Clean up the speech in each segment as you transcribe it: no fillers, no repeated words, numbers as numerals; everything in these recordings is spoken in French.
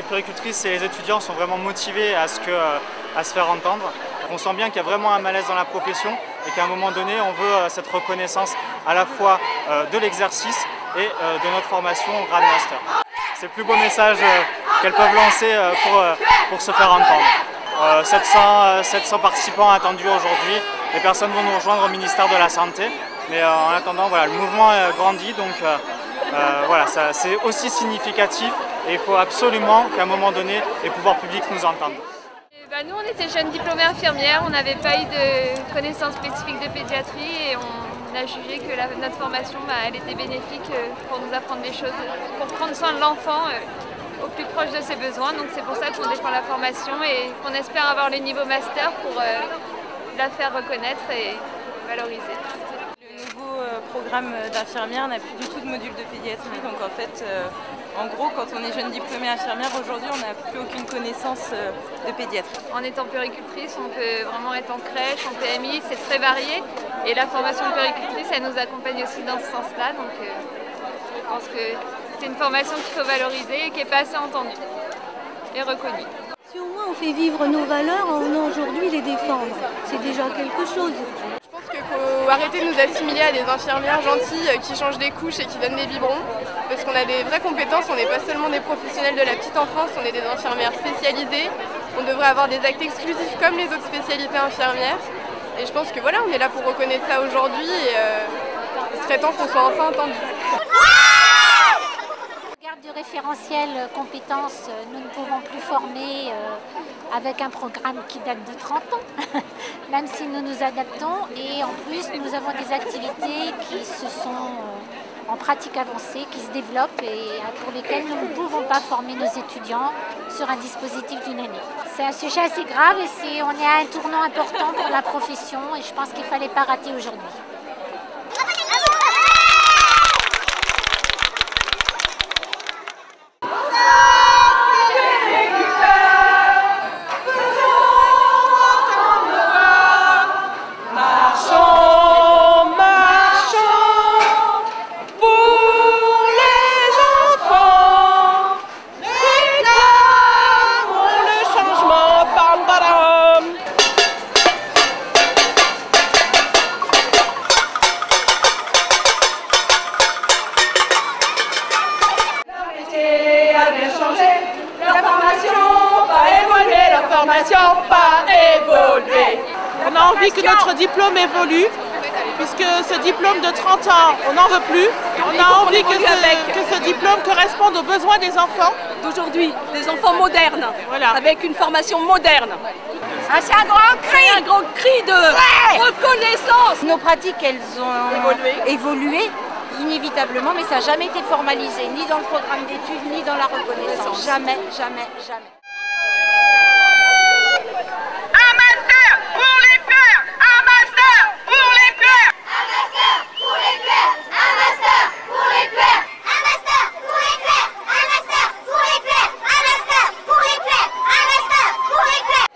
puéricultrices et les étudiants sont vraiment motivés à se faire entendre. On sent bien qu'il y a vraiment un malaise dans la profession et qu'à un moment donné, on veut cette reconnaissance à la fois de l'exercice et de notre formation au grade master. C'est le plus beau message qu'elles peuvent lancer pour se faire entendre. 700 participants attendus aujourd'hui. Les personnes vont nous rejoindre au ministère de la Santé. Mais en attendant, voilà, le mouvement grandit, donc voilà, c'est aussi significatif et il faut absolument qu'à un moment donné, les pouvoirs publics nous entendent. Nous, on était jeunes diplômées infirmières, on n'avait pas eu de connaissances spécifiques de pédiatrie et on a jugé que notre formation, elle était bénéfique pour nous apprendre des choses, pour prendre soin de l'enfant au plus proche de ses besoins. Donc c'est pour ça qu'on défend la formation et qu'on espère avoir le niveau master pour la faire reconnaître et valoriser. Le nouveau programme d'infirmière n'a plus du tout de module de pédiatrie, donc en fait, en gros, quand on est jeune diplômée infirmière, aujourd'hui, on n'a plus aucune connaissance de pédiatrie. En étant puéricultrice, on peut vraiment être en crèche, en PMI, c'est très varié. Et la formation de puéricultrice, elle nous accompagne aussi dans ce sens-là. Donc je pense que c'est une formation qu'il faut valoriser et qui n'est pas assez entendue et reconnue. Si au moins on fait vivre nos valeurs, on a aujourd'hui les défendre. C'est déjà quelque chose. Je pense qu'il faut arrêter de nous assimiler à des infirmières gentilles qui changent des couches et qui donnent des biberons. Parce qu'on a des vraies compétences, on n'est pas seulement des professionnels de la petite enfance, on est des infirmières spécialisées. On devrait avoir des actes exclusifs comme les autres spécialités infirmières. Et je pense que voilà, on est là pour reconnaître ça aujourd'hui et il serait temps qu'on soit enfin entendu. Du référentiel compétences, nous ne pouvons plus former avec un programme qui date de 30 ans, même si nous nous adaptons et en plus nous avons des activités qui se sont en pratique avancée, qui se développent et pour lesquelles nous ne pouvons pas former nos étudiants sur un dispositif d'une année. C'est un sujet assez grave et on est à un tournant important pour la profession et je pense qu'il ne fallait pas rater aujourd'hui. On a envie que notre diplôme évolue, puisque ce diplôme de 30 ans, on n'en veut plus. On a envie que ce diplôme corresponde aux besoins des enfants d'aujourd'hui, des enfants modernes, voilà, avec une formation moderne. C'est un grand cri de reconnaissance. Nos pratiques, elles ont évolué inévitablement, mais ça n'a jamais été formalisé, ni dans le programme d'études, ni dans la reconnaissance. Jamais, jamais, jamais.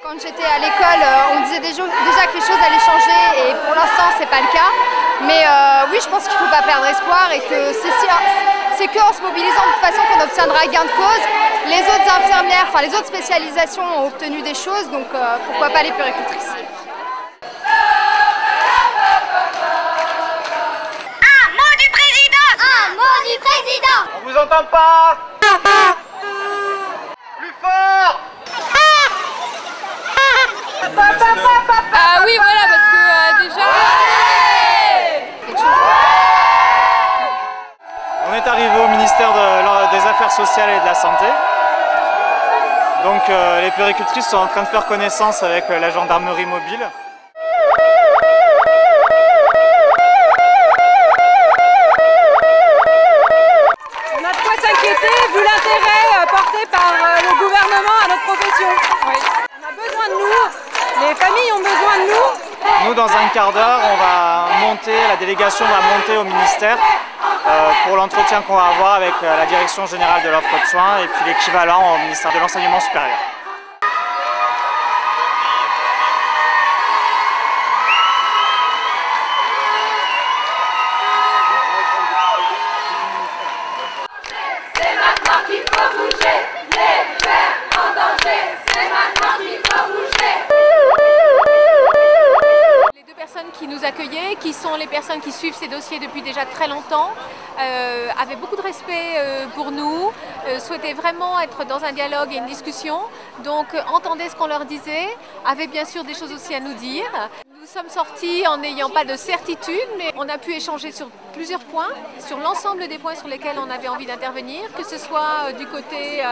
Quand j'étais à l'école, on disait déjà que les choses allaient changer et pour l'instant c'est pas le cas. Mais oui, je pense qu'il ne faut pas perdre espoir et que c'est qu'en se mobilisant de toute façon qu'on obtiendra gain de cause. Les autres infirmières, enfin les autres spécialisations ont obtenu des choses, donc pourquoi pas les puéricultrices. Un mot du président! Un mot du président! On vous entend pas! Plus fort! Ah oui, voilà, parce que déjà... On est arrivé au ministère des Affaires sociales et de la Santé. Donc les puéricultrices sont en train de faire connaissance avec la gendarmerie mobile. On a de quoi s'inquiéter vu l'intérêt porté par le gouvernement à notre profession. Oui. On a besoin de nous, les familles ont besoin de nous. Nous, dans un quart d'heure, la délégation va monter au ministère pour l'entretien qu'on va avoir avec la direction générale de l'offre de soins et puis l'équivalent au ministère de l'enseignement supérieur. C'est maintenant qu'il faut bouger les fesses. accueillait, qui sont les personnes qui suivent ces dossiers depuis déjà très longtemps, avaient beaucoup de respect pour nous, souhaitaient vraiment être dans un dialogue et une discussion, donc entendaient ce qu'on leur disait, avaient bien sûr des choses aussi à nous dire. Nous sommes sortis en n'ayant pas de certitude, mais on a pu échanger sur plusieurs points, sur l'ensemble des points sur lesquels on avait envie d'intervenir, que ce soit du côté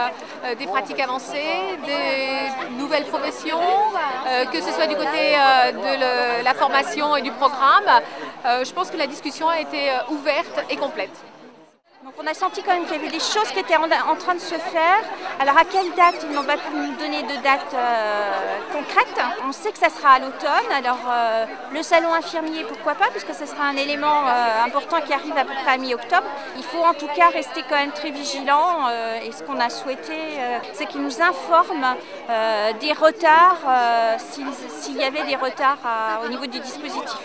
des pratiques avancées, des nouvelles professions, que ce soit du côté de la formation et du programme. Je pense que la discussion a été ouverte et complète. Donc on a senti quand même qu'il y avait des choses qui étaient en train de se faire. Alors à quelle date? Ils n'ont pas pu nous donner de date concrète. On sait que ça sera à l'automne. Alors le salon infirmier, pourquoi pas, puisque ce sera un élément important qui arrive à peu près à mi-octobre. Il faut en tout cas rester quand même très vigilant. Et ce qu'on a souhaité, c'est qu'ils nous informent des retards, s'il y avait des retards au niveau du dispositif.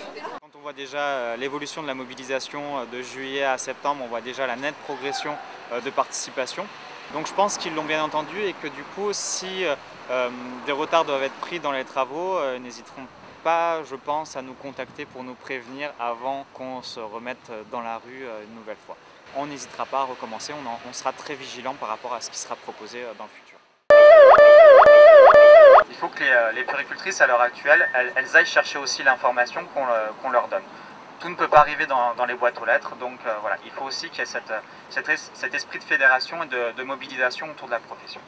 On voit déjà l'évolution de la mobilisation de juillet à septembre, on voit déjà la nette progression de participation. Donc je pense qu'ils l'ont bien entendu et que du coup, si des retards doivent être pris dans les travaux, n'hésiteront pas, je pense, à nous contacter pour nous prévenir avant qu'on se remette dans la rue une nouvelle fois. On n'hésitera pas à recommencer, on sera très vigilant par rapport à ce qui sera proposé dans le futur. Il faut que les puéricultrices à l'heure actuelle, elles aillent chercher aussi l'information qu'on leur donne. Tout ne peut pas arriver dans les boîtes aux lettres, donc voilà, il faut aussi qu'il y ait cet esprit de fédération et de mobilisation autour de la profession.